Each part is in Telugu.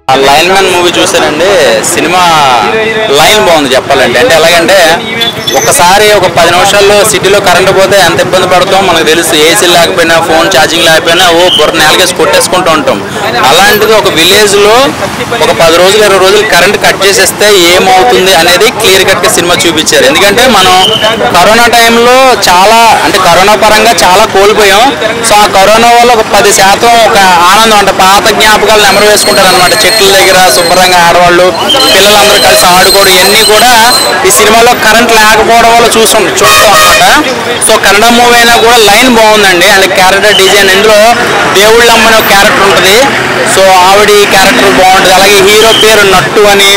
లైన్ మ్యాన్ మూవీ చూసానండి. సినిమా లైన్ బాగుంది చెప్పాలంటే. అంటే ఎలాగంటే ఒకసారి ఒక 10 నిమిషాల్లో సిటీలో కరెంటు పోతే ఎంత ఇబ్బంది పడతాం మనకు తెలుసు. ఏసీ లేకపోయినా ఫోన్ ఛార్జింగ్ లేకపోయినా బుర్ర నేలకేసి కొట్టేసుకుంటూ ఉంటాం. అలాంటిది ఒక విలేజ్లో ఒక 10 రోజులు 20 రోజులు కరెంట్ కట్ చేసేస్తే ఏమవుతుంది అనేది క్లియర్ కట్గా సినిమా చూపించారు. ఎందుకంటే మనం కరోనా టైంలో చాలా అంటే కరోనా పరంగా చాలా కోల్పోయాం. సో ఆ కరోనా వల్ల ఒక 10% ఒక ఆనందం అంటే పాత జ్ఞాపకాలు నెమరు వేసుకుంటారు అనమాట. చెట్ల దగ్గర శుభ్రంగా ఆడవాళ్ళు పిల్లలందరూ కలిసి ఆడుకోవడం ఇవన్నీ కూడా ఈ సినిమాలో కరెంట్ లేకపోవడం వల్ల చూస్తాం అనమాట. సో కన్నడ మూవీ అయినా కూడా లైన్ బాగుందండి. అండ్ క్యారెక్టర్ డిజైన్ ఇందులో దేవుళ్ళమ్మ అనే క్యారెక్టర్ ఉంటుంది. సో ఆవిడ క్యారెక్టర్ బాగుంటుంది. అలాగే హీరో పేరు నట్టు అని,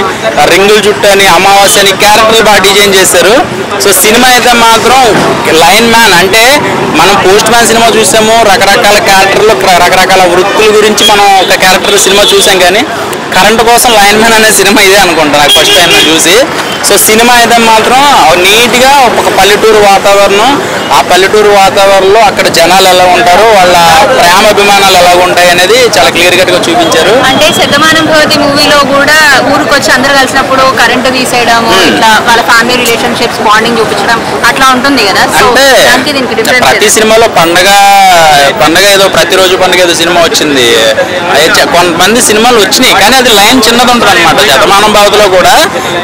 రింగుల జుట్టు అని, అమావాస్య అని క్యారెక్టర్లు బాగా డిజైన్ చేశారు. సో సినిమా అయితే మాత్రం లైన్ మ్యాన్ అంటే మనం పోస్ట్ మ్యాన్ సినిమా చూసాము, రకరకాల క్యారెక్టర్లు రకరకాల వృత్తుల గురించి మనం ఒక క్యారెక్టర్ సినిమా చూసాం. కానీ కరెంట్ కోసం లైన్ మ్యాన్ అనే సినిమా ఇదే అనుకుంటా నాకు ఫస్ట్ టైం చూసి. సో సినిమా అయితే మాత్రం నీట్గా ఒక పల్లెటూరు వాతావరణం, ఆ పల్లెటూరు వాతావరణంలో అక్కడ జనాలు ఎలా ఉంటారు, వాళ్ళ ప్రేమాభిమానాలు ఎలా ఉంటాయి అనేది చాలా క్లియర్ కట్గా చూపించారు. అంటే శతమానం భవతి మూవీలో కూడా ఊరికొచ్చి అందరు కలిసినప్పుడు కరెంటు తీసేయడం, ఇట్లా వాళ్ళ ఫ్యామిలీ రిలేషన్షిప్స్ బాండింగ్ చూపించడం అట్లా ఉంటుంది కదా. అంటే ప్రతి సినిమాలో పండగ ఏదో ప్రతిరోజు పండుగ ఏదో సినిమా వచ్చింది. కొంతమంది సినిమాలు వచ్చినాయి కానీ అది లైన్ చిన్నది ఉంటుంది అనమాట. శతమానం భవతిలో కూడా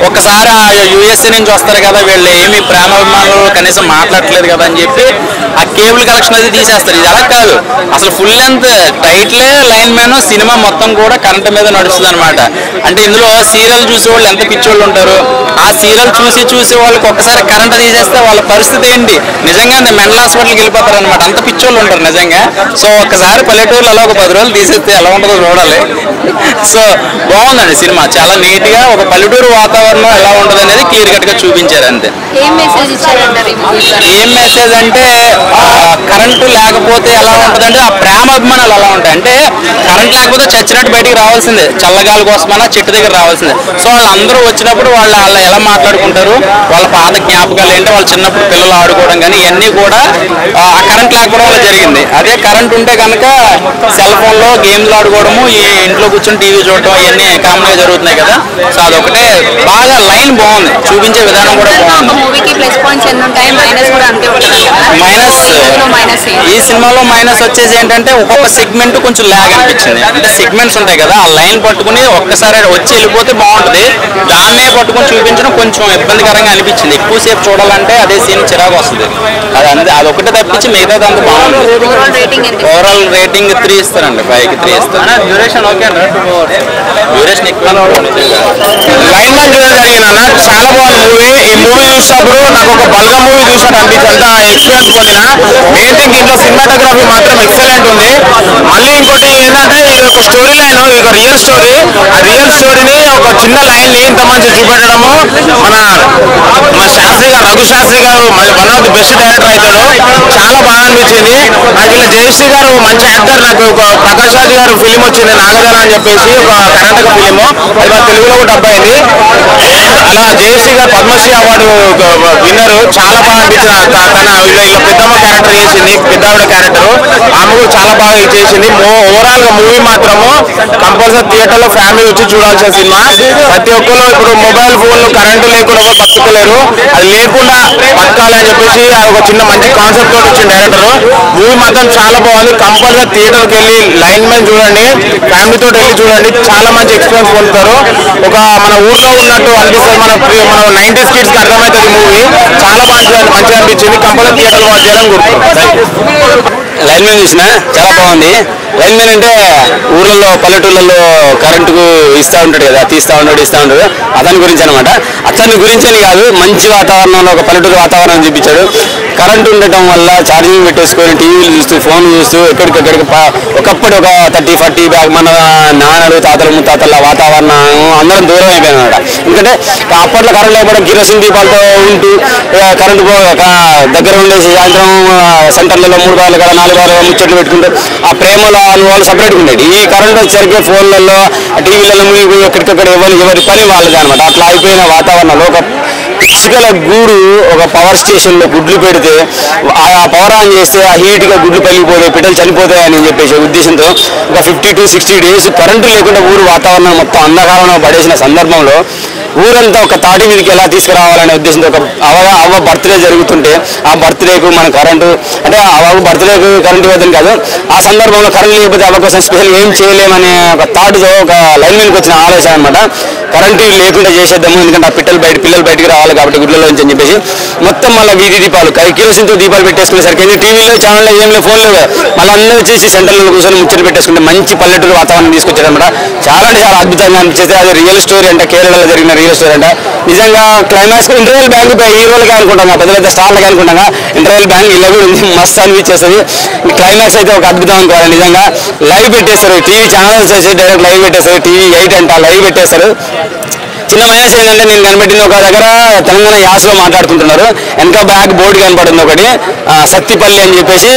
ఒకసారి యూఎస్ఏ నుంచి వస్తారు కదా, వీళ్ళు ఏమి ప్రేమాభిమానులు కనీసం మాట్లాడట్లేదు కదా అని చెప్పి ఆ కేబుల్ కనెక్షన్ అది తీసేస్తారు. ఇది అలా కాదు, అసలు ఫుల్ లెంత్ టైటిలే లైన్ మ్యాన్. సినిమా మొత్తం కూడా కరెంట్ మీద నడుస్తుంది అనమాట. అంటే ఇందులో సీరియల్ చూసే వాళ్ళు ఎంత పిచ్చోళ్ళు ఉంటారు. ఆ సీరియల్ చూసి వాళ్ళకి ఒక్కసారి కరెంట్ తీసేస్తే వాళ్ళ పరిస్థితి ఏంటి, నిజంగా మెంటల్ హాస్పిటల్కి వెళ్ళిపోతారు అనమాట. అంత పిచ్చోళ్ళు ఉంటారు నిజంగా. సో ఒక్కసారి పల్లెటూరులో అలా ఒక 10 రోజులు తీసేస్తే ఎలా ఉంటుందో చూడాలి. సో బాగుందండి సినిమా, చాలా నీట్ గా ఒక పల్లెటూరు వాతావరణం ఎలా ఉంటుంది అనేది క్లియర్ కట్ గా చూపించారు. అంతే. ఏం మెసేజ్ అంటే కరెంటు లేకపోతే ఎలా ఉంటుందంటే ఆ ప్రేమాభిమానాలు ఎలా ఉంటాయి అంటే కరెంట్ లేకపోతే చచ్చినట్టు బయటికి రావాల్సిందే, చల్లగాలి కోసమన్నా చెట్టు దగ్గర రావాల్సిందే. సో వాళ్ళందరూ వచ్చినప్పుడు వాళ్ళు ఎలా మాట్లాడుకుంటారు, వాళ్ళ పాత జ్ఞాపకాలు ఏంటో, వాళ్ళ చిన్నప్పుడు పిల్లలు ఆడుకోవడం కానీ ఇవన్నీ కూడా ఆ కరెంట్ లేకపోవడం వల్ల జరిగింది. అదే కరెంట్ ఉంటే కనుక సెల్ ఫోన్ లో గేమ్లు ఆడుకోవడము, ఈ ఇంట్లో కూర్చొని టీవీ చూడటం ఇవన్నీ కామన్ గా జరుగుతున్నాయి కదా. సో అదొకటే బాగా లైన్ బాగుంది, చూపించే విధానం కూడా బాగుంది. మైనస్ ఈ సినిమాలో మైనస్ వచ్చేసి ఏంటంటే ఒక్కొక్క సెగ్మెంట్ కొంచెం ల్యాగ్ అనిపించింది. అంటే సెగ్మెంట్స్ ఉంటాయి కదా, ఆ లైన్ పట్టుకుని ఒక్కసారి వచ్చి వెళ్ళిపోతే బాగుంటుంది, దాన్నే పట్టుకుని చూపించడం కొంచెం ఇబ్బందికరంగా అనిపించింది. ఎక్కువసేపు చూడాలంటే అదే సీన్ చిరాకు వస్తుంది. అదొకటే తప్పించి మిగతాది అంత బాగుంది. ఓవరాల్ రేటింగ్ 3 ఇస్తారండి, 5కి 3 ఇస్తాను. డ్యూరేషన్ ఓకే అండి, 2 hours. డ్యూరేషన్ ఎక్కువ. లైన్ మ్యాన్ చూడడం జరిగిందన్న, చాలా బాగుంది మూవీ. ఈ మూవీ చూసినప్పుడు నాకు ఒక బల్గా మూవీ చూసినట్టు అనిపించింది. అంత ఎక్స్పీరియన్స్ పొందిన మెయిన్ థింగ్ ఇంట్లో సినిమాటోగ్రఫీ మాత్రం ఎక్సలెంట్ ఉంది. మళ్ళీ ఇంకోటి ఏంటంటే ఇది ఒక స్టోరీ లైన్, ఇది ఒక రియల్ స్టోరీ. ఆ రియల్ స్టోరీని ఒక చిన్న లైన్ ని ఇంత మంచి చూపెట్టడము మన శాస్త్రి గారు, రఘు శాస్త్రి గారు మళ్ళీ one of the best director అవుతాడు. చాలా బాగా అనిపించింది నాకు. ఇలా జయశ్రీ గారు మంచి యాక్టర్. నాకు ఒక ప్రకాష్ రాజ్ గారు ఫిలిం వచ్చింది నాగధర అని చెప్పేసి, ఒక కర్ణాటక ఫిలిం, అది మన తెలుగులో కూడా డబ్బు అయింది. అలా జయశ్రీ గారు పద్మశ్రీ అవార్డు విన్నర్. చాలా బాగా అనిపించింది. తన ఇలా పెద్దమ్మ క్యారెక్టర్ చేసింది, పెద్దావిడ క్యారెక్టర్, ఆమె కూడా చాలా బాగా చేసింది. ఓవరాల్ గా మూవీ మాత్రము కంపల్సరీ థియేటర్ లో ఫ్యామిలీ వచ్చి చూడాల్సిన సినిమా. ప్రతి ఒక్కరు ఇప్పుడు మొబైల్ ఫోన్లు కరెంటు లేకుండా కూడా బతుకోలేరు, అది లేకుండా బతకాలి అని చెప్పేసి ఒక చిన్న మంచి కాన్సెప్ట్ తోటి వచ్చిన డైరెక్టర్. మూవీ మాత్రం చాలా బాగుంది. కంపల్సరీ థియేటర్కి వెళ్ళి లైన్ మ్యాన్ చూడండి, ఫ్యామిలీతో వెళ్ళి చూడండి, చాలా మంచి ఎక్స్పీరియన్స్ పొందుతారు. ఒక మన ఊర్లో ఉన్నట్టు అనిపిస్తుంది. మన 90s కిడ్స్ కి అర్థమవుతుంది మూవీ. చాలా మంచిగా అనిపించింది. కంపల్సరీ థియేటర్ వాచ్ చేయాలని కోరుకుంటున్నాను. లైన్ మ్యాన్ చూసిన చాలా బాగుంది. లైన్ మ్యాన్ అంటే ఊర్లలో పల్లెటూళ్ళలో కరెంటుకు ఇస్తూ ఉంటాడు కదా, ఇస్తూ ఉంటాడు. అతని గురించి అనమాట. అతని గురించి అని కాదు, మంచి వాతావరణంలో ఒక పల్లెటూరు వాతావరణం చూపించాడు. కరెంటు ఉండటం వల్ల ఛార్జింగ్ పెట్టేసుకొని టీవీలు చూస్తూ ఫోన్ చూస్తూ ఎక్కడికి ఒకప్పుడు ఒక 30-40 బ్యాగ్ మన నాన్నలు తాతలు ముత్తాతల వాతావరణం అందరం దూరం అయిపోయింది అనమాట. ఎందుకంటే అప్పట్లో కరెంట్ లేకపోవడం కిరోసిన్ దీపాలతో ఉంటూ కరెంటు దగ్గర ఉండేసి సాయంత్రం సెంటర్లలో 3 బార్లు కదా 4 బార్లు ముచ్చట్లు పెట్టుకుంటూ ఆ ప్రేమలో వాళ్ళు సపరేట్గా ఉండేది. ఈ కరెంట్ వచ్చేసరికి ఫోన్లలో టీవీలలో ఎక్కడికక్కడ ఎవరి పని వాళ్ళది అనమాట. అట్లా అయిపోయిన వాతావరణంలో ఒక పిచ్చుకల గూడు ఒక పవర్ స్టేషన్ లో గుడ్లు పెడితే ఆ పవర్ ఆన్ చేస్తే ఆ హీట్ గా గుడ్లు పగిలిపోతాయి, పిట్టలు చనిపోతాయని చెప్పేసి ఉద్దేశంతో ఒక 50 to 60 days కరెంటు లేకుండా ఊరు వాతావరణం మొత్తం అంధకారంలో పడేసిన సందర్భంలో ఊరంతా ఒక తాటి మీదకి ఎలా తీసుకురావాలనే ఉద్దేశంతో ఒక అవ్వ బర్త్డే జరుగుతుంటే ఆ బర్త్డేకు మన కరెంటు అంటే అవ్వ బర్త్డేకు కరెంటు ఇవ్వదని కాదు, ఆ సందర్భంలో కరెంట్ లేకపోతే అవ్వ కోసం స్పెషల్ ఏం చేయలేమనే ఒక థాట్తో ఒక లైన్ మీదకి వచ్చిన ఆలోచన అనమాట. కరెంటు లేకుండా చేసేద్దాము, ఎందుకంటే ఆ పిల్లలు బయటికి రావాలి కాబట్టి గుడ్లలోంచి అని చెప్పేసి మొత్తం మళ్ళీ వీధి దీపాలు కిరోసిన్తో దీపాలు పెట్టేసుకునేసరికి టీవీలో ఛానల్లో ఏం లేదు, ఫోన్లో మళ్ళీ అందరూ వచ్చేసి సెంటర్లో కూర్చొని ముచ్చట పెట్టేసుకుంటే మంచి పల్లెటూరు వాతావరణం తీసుకొచ్చారనమాట. చాలా అంటే చాలా అద్భుతంగా అనిపించేది. అది రియల్ స్టోరీ అంటే కేరళలో జరిగిన రియల్ స్టోరీ అంట. నిజంగా క్లైమాక్స్ ఇంటర్వెల్ బ్యాంక్ హీరోలుగా అనుకుంటాం, పెద్ద పెద్ద స్టార్లుగా అనుకుంటాం, ఇంటర్వెల్ బ్యాంక్ ఇలా కూడా ఉంది, మస్తు అనిపించేస్తుంది. క్లైమాక్స్ అయితే ఒక అద్భుతం అనుకోవాలి. నిజంగా లైవ్ పెట్టేస్తారు, టీవీ ఛానల్స్ వచ్చి డైరెక్ట్ లైవ్ పెట్టేస్తారు, TV 8 అంట లైవ్ పెట్టేస్తారు. చిన్న మైనస్ ఏంటంటే నేను కనిపెట్టింది ఒక దగ్గర తెలంగాణ యాసలో మాట్లాడుకుంటున్నారు, వెనక బ్యాక్ బోర్డు కనపడుతుంది ఒకటి సత్తిపల్లి అని చెప్పేసి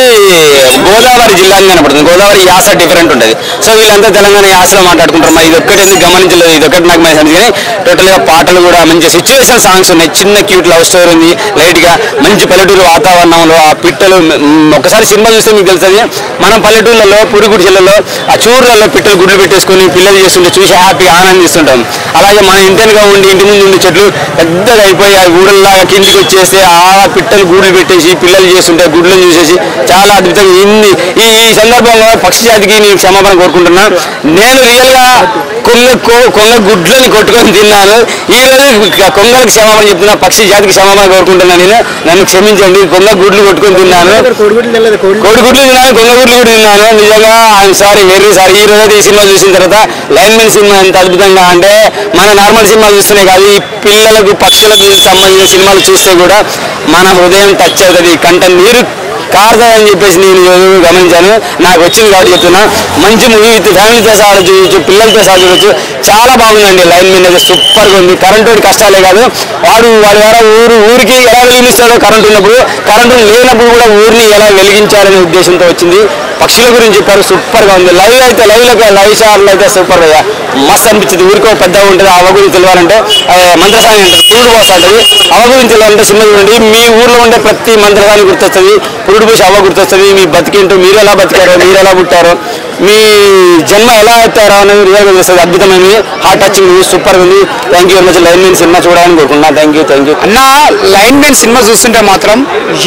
గోదావరి జిల్లా అని కనపడుతుంది. గోదావరి యాస డిఫరెంట్ ఉంటుంది. సో వీళ్ళంతా తెలంగాణ యాసలో మాట్లాడుకుంటారు. మరి ఇది ఒక్కటి ఎందుకు గమనించలేదు, ఇది ఒకటి నాకు మైనస్ కానీ టోటల్గా పాటలు కూడా మంచి సిచ్యువేషన్ సాంగ్స్ ఉన్నాయి, చిన్న క్యూట్ లవ్ స్టోరీ ఉంది, లైట్గా మంచి పల్లెటూరు వాతావరణంలో ఆ పిట్టలు ఒకసారి సినిమా చూస్తే మీకు తెలుస్తుంది. మనం పల్లెటూళ్ళలో పురుగుడిచెలలో ఆ చూర్లలో పిట్టలు గుడ్లు పెట్టేసుకొని పిల్లలు చేస్తుంటే చూసి హ్యాపీగా ఆనందిస్తుంటాం. అలాగే మన ఇంటెన్గా ఉండి ఇంటి ముందు ఉండే చెట్లు పెద్దగా అయిపోయి ఆ గూడల్లాగా కిందికి వచ్చేస్తే ఆ పిట్టలు గూడులు పెట్టేసి పిల్లలు చేస్తుంటే గుడ్లను చూసేసి చాలా అద్భుతంగా ఉంది. ఈ సందర్భంలో పక్షి జాతికి నేను క్షమాపణ కోరుకుంటున్నా. నేను రియల్గా కొంగ గుడ్లని కొట్టుకొని తిన్నాను. ఈ రోజు కొంగలకు క్షమాపణ చెప్తున్నా, పక్షి జాతికి క్షమాపణ కోరుకుంటున్నాను. నేను నన్ను క్షమించండి, కొంగ గుడ్లు కొట్టుకొని తిన్నాను, కోడిగుడ్లు తిన్నాను, కొంగ గుడ్లు కూడా తిన్నాను. నిజంగా ఐఎమ్ సారీ, వెరీ సారీ. ఈ రోజు ఈ సినిమా చూసిన తర్వాత లైన్మెన్ సినిమా ఎంత అద్భుతంగా అంటే మన నార్మల్ సినిమాలు చూస్తూనే కాదు, ఈ పిల్లలకు పక్షులకు సంబంధించిన సినిమాలు చూస్తే కూడా మన హృదయం టచ్ అవుతుంది, కంట నీరు కారుతుందని చెప్పేసి నేను గమనించాను. నాకు వచ్చింది కాబట్టి చెప్తున్నా. మంచి మూవీ విత్ ఫ్యామిలీతో సహా చూడొచ్చు, పిల్లలతో సహా చూడొచ్చు. చాలా బాగుందండి. లైన్ మీద అయితే సూపర్గా ఉంది. కరెంటు కష్టాలే కాదు, వాడి ద్వారా ఊరికి ఎలా వెలిగిస్తాడో కరెంటు ఉన్నప్పుడు, కరెంటు లేనప్పుడు కూడా ఊరిని ఎలా వెలిగించాలనే ఉద్దేశంతో వచ్చింది. పక్షుల గురించి చెప్పారు, సూపర్గా ఉంది. లైవ్ షార్లు అయితే సూపర్ గా మస్తు అనిపించింది. ఊరికో పెద్దగా ఉంటుంది. అవ గురించి తెలియాలంటే మంత్రసాని అంటారు, పురుడు పోస అంటది. అవ గురించి తెలియాలంటే సినిమా చూడండి. మీ ఊర్లో ఉండే ప్రతి మంత్రసాని గుర్తొస్తుంది, పురుడు పోసి అవ గుర్తొస్తుంది. మీ బతికేంటో, మీరు ఎలా బతికారో, మీరు ఎలా పుట్టారో, మీ జన్మ ఎలా అవుతారో అనేది రియల్గా తెలుస్తుంది. అద్భుతమైనది, హార్ట్ టచింగ్ మూవీ, సూపర్ ఉంది. Thank you very much. Line men cinema చూడాలని కోరుకుంటున్నా. Thank you. అన్న లైన్ మెన్ సినిమా చూస్తుంటే మాత్రం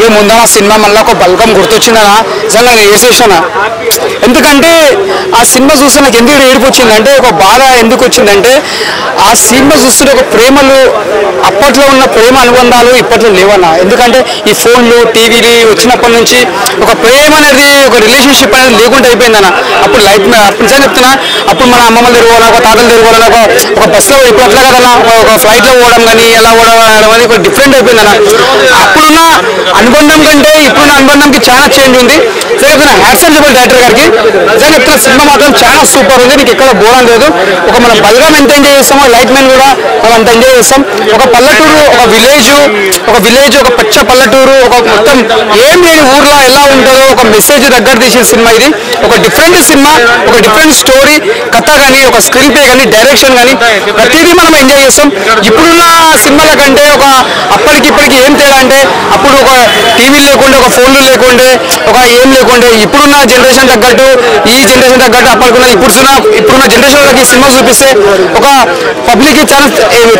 ఏముందా సినిమా మళ్ళీ ఒక బల్గం గుర్తొచ్చిందనా, నిజంగా నేను వేసేసాను. ఎందుకంటే ఆ సినిమా చూస్తే నాకు ఎందుకు ఏడుపు వచ్చిందంటే, ఒక బాధ ఎందుకు వచ్చిందంటే, ఆ సినిమా చూస్తుంటే ఒక ప్రేమలు, అప్పట్లో ఉన్న ప్రేమ అనుబంధాలు ఇప్పట్లో లేవన్నా. ఎందుకంటే ఈ ఫోన్లు టీవీలు వచ్చినప్పటి నుంచి ఒక ప్రేమ అనేది, ఒక రిలేషన్షిప్ అనేది లేకుండా అయిపోయిందన్న. అప్పుడు లైఫ్ అప్పుడు నిజంగా చెప్తున్నా, అప్పుడు మన అమ్మమ్మలు తిరగాలి, ఒక తాతలు తిరగాలి, ఒక బస్సులో ఇప్పుడు అట్లా కదన్నా, ఒక ఫ్లైట్లో పోవడం కానీ ఎలా పోవడం అనేది ఒక డిఫరెంట్ అయిపోయిందన్న. అప్పుడున్న అనుబంధం కంటే ఇప్పుడున్న అనుబంధంకి చాలా చేంజ్ ఉంది. చెప్తున్నా హ్యాట్స్ ఆఫ్ చెప్పాలి డైరెక్టర్ గారికి. నిజంగా చెప్తున్నా సినిమా మాత్రం చాలా సూపర్ ఉంది. నీకు ఎక్కడ బోరం లేదు. ఒక మనం బల్గం ఎంత ఎంజాయ్ చేస్తామో లైట్ మెన్ కూడా మనం అంత ఎంజాయ్ చేస్తాం. ఒక పల్లెటూరు, ఒక విలేజ్, ఒక పచ్చ పల్లెటూరు, ఒక మొత్తం ఏం లేని ఊర్లో ఎలా ఉంటుందో ఒక మెసేజ్ దగ్గర తీసిన సినిమా ఇది. ఒక డిఫరెంట్ సినిమా, ఒక డిఫరెంట్ స్టోరీ, కథ కానీ, ఒక స్క్రీన్ ప్లే కానీ, డైరెక్షన్ కానీ ప్రతిదీ మనం ఎంజాయ్ చేస్తాం. ఇప్పుడున్న సినిమాల కంటే ఒక అప్పటికిప్పటికి ఏం తేడా అంటే, అప్పుడు ఒక టీవీలు లేకుండే, ఒక ఫోన్లు లేకుండే, ఒక ఏం లేకుండే. ఇప్పుడున్న జనరేషన్ తగ్గట్టు, ఈ జనరేషన్ తగ్గట్టు అప్పటికున్న ఇప్పుడున్న జనరేషన్ వాళ్ళకి సినిమా చూపిస్తే ఒక పబ్లిక్కి చాలా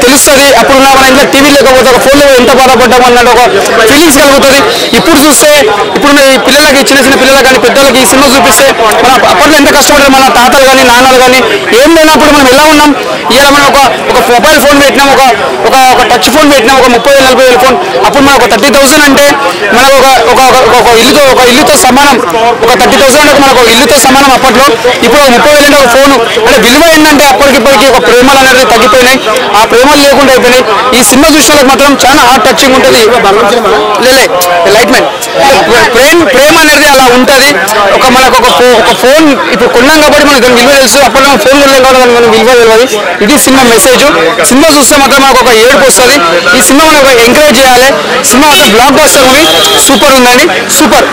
తెలుస్తుంది. అప్పుడున్న మన ఇంట్లో టీవీ లేకపోతే ఒక ఫోన్లో ఎంత బాధపడ్డాం అన్నట్టు ఒక ఫీలింగ్స్ కలుగుతుంది. ఇప్పుడు చూస్తే ఇప్పుడున్న ఈ పిల్లలకి, చిన్న పిల్లలకి కానీ పెద్దలకి ఈ సినిమా చూపిస్తే మన అప్పట్లో ఎంత కష్టపడ్డారు మన తాతలు కానీ నాన్నలు కానీ. ఏం లేనప్పుడు మనం ఎలా ఉన్నాం, ఇలా మనం ఒక మొబైల్ ఫోన్ పెట్టినాం, ఒక టచ్ ఫోన్ పెట్టినాం, ఒక 30,000-40,000 ఫోన్. అప్పుడు మనకు 30,000 అంటే మనకు ఒక ఇల్లుతో సమానం. ఒక 30,000 అంటే మనకు ఇల్లుతో సమానం అప్పట్లో. ఇప్పుడు 30,000 అంటే ఒక ఫోన్ అంటే విలువ ఏంటంటే అప్పటికిప్పటికి ఒక ప్రేమలు అనేది తగ్గిపోయినాయి. ఆ ప్రేమలు లేకుండా అయిపోయినాయి. ఈ సినిమా చూసిన మాత్రం చాలా హార్ట్ టచింగ్ ఉంటుంది. లైట్ మ్యాన్ ప్రేమ అనేది అలా ఉంటుంది. మనకు ఒక ఫోన్ ఇప్పుడు కొన్నాం కాబట్టి మనకు దాని విలువ తెలుసు. అప్పట్లో ఫోన్ కొనలేం కాబట్టి మనకు విలువ తెలియదు. ఇది సినిమా మెసేజ్. సినిమా చూస్తే మాత్రం మనకు ఒక ఏడుపు వస్తుంది. ఈ సినిమా మనకు ఎంకరేజ్ చేయాలి. సినిమా మాత్రం బ్లాక్ బస్టర్ మూవీ, సూపర్ ఉందండి, సూపర్.